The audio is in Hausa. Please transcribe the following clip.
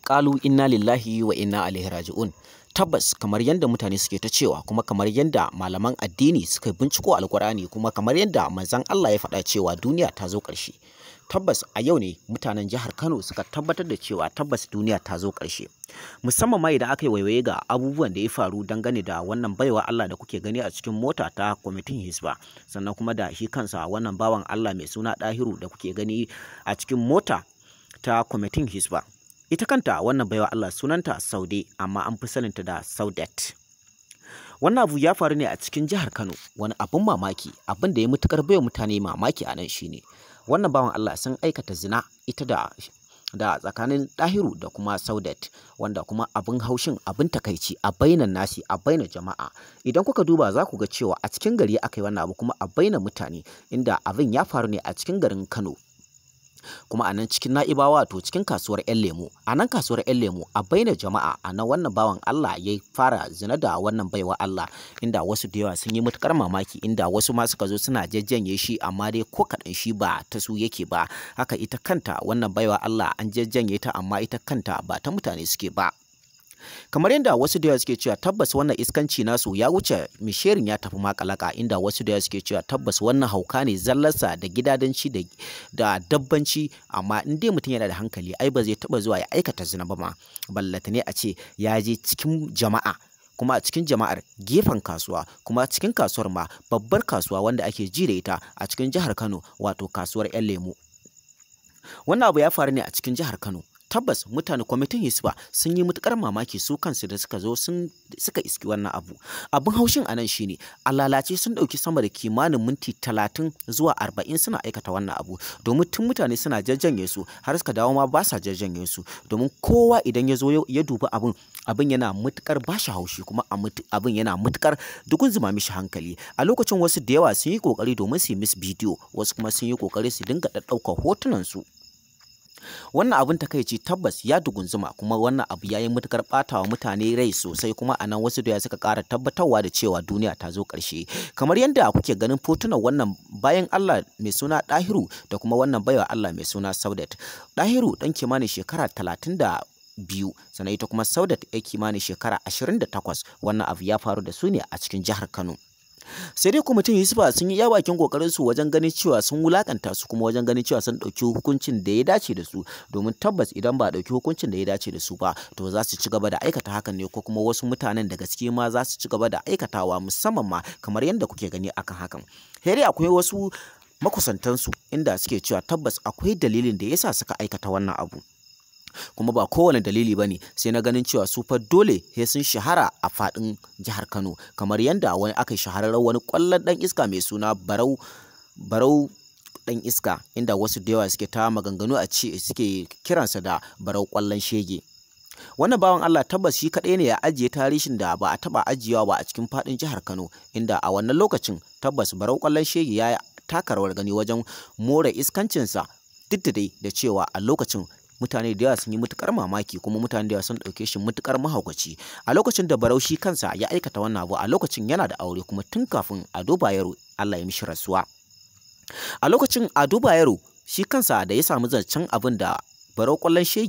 Ƙalu inna lillahi wa inna ilaihi raji'un. Tabbas kamar yadda mutane suke ta cewa kuma kamar yadda malaman addini suka binciko alkur'ani kuma kamar yadda manzon Allah ya faɗa cewa duniya ta zo ƙarshe. Tabbas a yau ne mutanen jihar Kano suka tabbatar da cewa tabbas duniya ta zo ƙarshe. Musamman ma idan aka yi waiwaye ga abubuwan da ya faru dangane da wannan baiwa Allah da kuke gani a cikin mota ta kwamitin Hisba, sannan kuma da shi kansa wannan bawan Allah mai suna Ɗahiru da kuke gani a cikin mota ta kwamitin Hisba. Ita kanta wannan baiwa Allah sunanta Saude, amma an fi saninta da Saudat. Wannan abu ya faru ne a cikin jihar Kano. Wani abun mamaki, abin da ya mutukar baiwa mutane mamaki a nan shine wannan bawan Allah sun aikata zina ita da tsakanin Ɗahiru da kuma Saudat, wanda kuma abin haushin, abin takaici a bainan nasi, a bainan jama'a. Idan kuka duba za ku ga cewa a cikin gari aka yi wannan abu kuma a bainan mutane, inda abin ya faru ne a cikin garin Kano. Kuma a nan cikin Na'ibawa, to cikin kasuwar 'yan lemo, a nan kasuwar 'yan lemo a bainar jama'a, a nan wannan bawan Allah ya fara zina da wannan baiwa Allah, inda wasu da yawa sun yi matukar mamaki, inda wasu ma suka zo suna jajjanye shi, amma dai ko kaɗan shi ba ta su yake ba. Haka ita kanta wannan baiwa Allah an jajjanye ta, amma ita kanta ba ta mutane suke ba. Kamar yadda wasu da yawa suke cewa tabbas wannan iskanci nasu ya wuce misherin ya tafi makalaka, inda wasu da yawa suke cewa tabbas wannan hauka ne zallarsa da gidadanci da dabbanci, amma in dai mutum yana da hankali ai ba zai taba zuwa ya aikata zina ba ma, ballata ne a ce ya je cikin jama'a, kuma a cikin jama'ar gefen kasuwa, kuma cikin kasuwar ma babbar kasuwa wanda ake ji da ita a cikin jihar Kano, wato kasuwar 'yan lemo. Wannan abu ya faru ne a cikin jihar Kano. Tabbas mutane kwamitin Hisba sun yi matukar mamaki su kansu da suka zo suka iski wannan abu. Abin haushin anan shine a lalace sun dauki sama da kimanin minti 30 zuwa 40 suna aikata wannan abu, domin tun mutane suna jajjanye su har suka dawo ma ba sa jajjanye su, domin kowa idan ya zo ya dubi abin yana matukar bashi haushi, kuma abin yana matukar dukun zuma mishi hankali. A lokacin wasu da yawa sun yi kokari domin su yi miss bidiyo, wasu kuma sun yi kokari su dinga ɗaukar hotunan su. Wannan abin takaici tabbas ya dugunzuma, kuma wannan abu ya yi matukar ɓatawa mutane rai sosai, kuma a nan wasu da suka ƙara tabbatarwa da cewa duniya ta zo ƙarshe. Kamar yadda kuke ganin fotunan wannan bayan Allah mai suna Ɗahiru da kuma wannan baiwa Allah mai suna Saudat. Ɗahiru ɗan kimanin shekara 32, sannan ita kuma Saudat ya kimanin shekara 28. Wannan abu ya faru da su ne a cikin jihar Kano. Sai dai kwamitin Hisba sun yi iya bakin kokarin su wajen ganin cewa sun wulakanta su, kuma wajen ganin cewa sun dauki hukuncin da ya dace da su, domin tabbas idan ba dauki hukuncin da ya dace da su ba, to za su ci gaba da aikata hakan ne, ko kuma wasu mutanen da gaske ma za su ci gaba da aikatawa, musamman ma kamar yadda kuke gani akan hakan. Sai dai akwai wasu makusantansu inda suke cewa tabbas akwai dalilin da yasa suka aikata wannan abu, kuma ba kowane dalili ba ne sai na ganin cewa su fa dole sai sun shahara a faɗin jihar Kano, kamar yadda wani aka shahararren wani ƙwallon ɗan iska mai suna Barau ɗan iska, inda wasu da yawa suke ta maganganu a ce suke kiransa da Barau ƙwallon shege. Wannan bawan Allah tabbas shi kaɗai ne ya ajiye tarihin da ba a taɓa ajiyewa ba a cikin faɗin jihar Kano, inda a wannan lokacin tabbas Barau ƙwallon shege ya taka rawar gani wajen more iskancinsa, duk da dai da cewa a lokacin mutane da yawa sun yi matukar mamaki, kuma mutane da yawa sun ɗauke shi matukar mahaukaci. A lokacin da Barau shi kansa ya aikata wannan abu, a lokacin yana da aure, kuma tun kafin Ado Bayero Allah ya mishi rasuwa. A lokacin Ado Bayero shi kansa da ya samu zancen abin da Barau ƙwallon shege